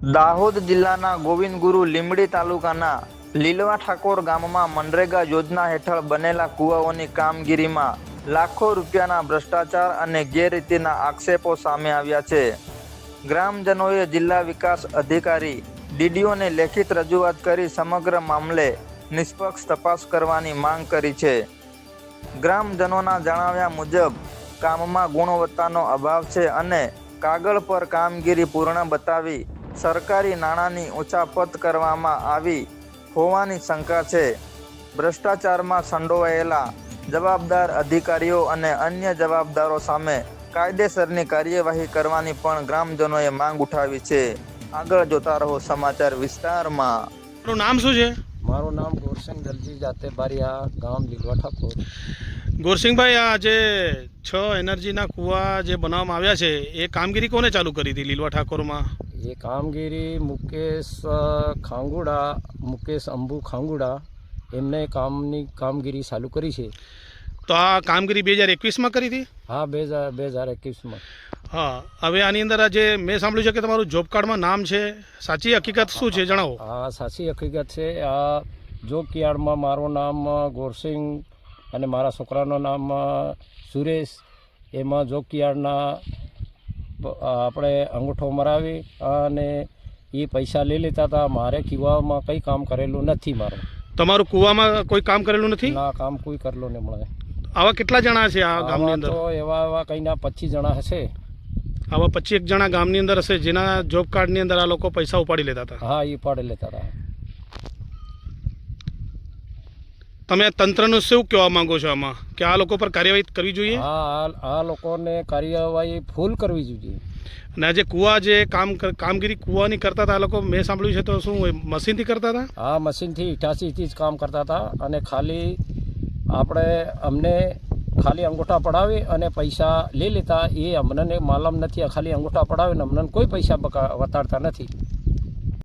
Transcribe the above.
દાહોદ જિલ્લાના ગોવિંદગુરુ લીંબડી તાલુકાના લીલવા ઠાકોર ગામમાં મનરેગા યોજના હેઠળ બનેલા કૂવાઓની કામગીરીમાં લાખો રૂપિયાના ભ્રષ્ટાચાર અને ગેરરીતિના આક્ષેપો સામે આવ્યા છે. ગ્રામજનોએ જિલ્લા વિકાસ અધિકારી ડીડીઓને લેખિત રજૂઆત કરી સમગ્ર મામલે નિષ્પક્ષ તપાસ કરવાની માંગ કરી છે. ગ્રામજનોના જણાવ્યા મુજબ કામમાં ગુણવત્તાનો અભાવ છે અને કાગળ પર કામગીરી પૂર્ણ બતાવી સરકારી નાણાંની ઉચાપત કરવામાં આવી હોવાની શંકા છે. ભ્રષ્ટાચારમાં સંડોવાયેલા જવાબદાર અધિકારીઓ અને અન્ય જવાબદારો સામે કાયદેસરની કાર્યવાહી કરવાની પણ ગ્રામજનોએ માંગ ઉઠાવી છે. આગળ જોતા રહો સમાચાર વિસ્તારમાં. તમારું નામ શું છે? મારું નામ ગોરસિંહ દલજી જાતે બારિયા, ગામ લીલવા ઠાકોર. ગોરસિંહભાઈ, આ જે 6 એનર્જીના કૂવા જે બનાવવામાં આવ્યા છે એ કામગીરી કોને ચાલુ કરી હતી લીલવા ઠાકોરમાં? એ કામગીરી મુકેશ અંબુ ખાંગુડા એમને કામગીરી ચાલુ કરી છે. તો આ કામગીરી 2021માં કરી હતી? હા, 2021માં. હા, હવે આની અંદર જે મેં સાંભળ્યું છે કે તમારું જોબ કાર્ડમાં નામ છે, સાચી હકીકત શું છે જણાવો. હા, સાચી હકીકત છે. આ જોબ કાર્ડમાં મારું નામ ગોરસિંહ અને મારા છોકરાનું નામ સુરેશ. એમાં જોબ કાર્ડના આપણે અંગૂઠો મરાવી અને એ પૈસા લઈ લેતા હતા. મારે કૂવામાં કંઈ કામ કરેલું નથી. મારું તમારું કૂવામાં કોઈ કામ કરેલું નથી? ના, કામ કોઈ કરેલું નહીં મળે. આવા કેટલા જણા છે આ ગામની અંદર? તો એવા કંઈના 25 જણા હશે. આવા 25 જણા ગામની અંદર હશે જેના જોબ કાર્ડની અંદર આ લોકો પૈસા ઉપાડી લેતા હતા? હા, એ ઉપાડી લેતા હતા. તમે તંત્રનું શું કહેવા માંગો છો આમાં, કે આ લોકો પર કાર્યવાહી કરવી જોઈએ? હા, આ લોકોને કાર્યવાહી ફૂલ કરવી જોઈએ. અને આ જે કૂવા જે કામગીરી કૂવાની કરતા હતા આ લોકો, મેં સાંભળ્યું છે તો શું મશીનથી કરતા હતા? હા, મશીનથી 88થી જ કામ કરતા હતા અને ખાલી અમને અંગૂઠા પડાવી અને પૈસા લઈ લેતા. એ અમને માલમ નથી. ખાલી અંગૂઠા પડાવીને અમને કોઈ પૈસા વતાડતા નથી.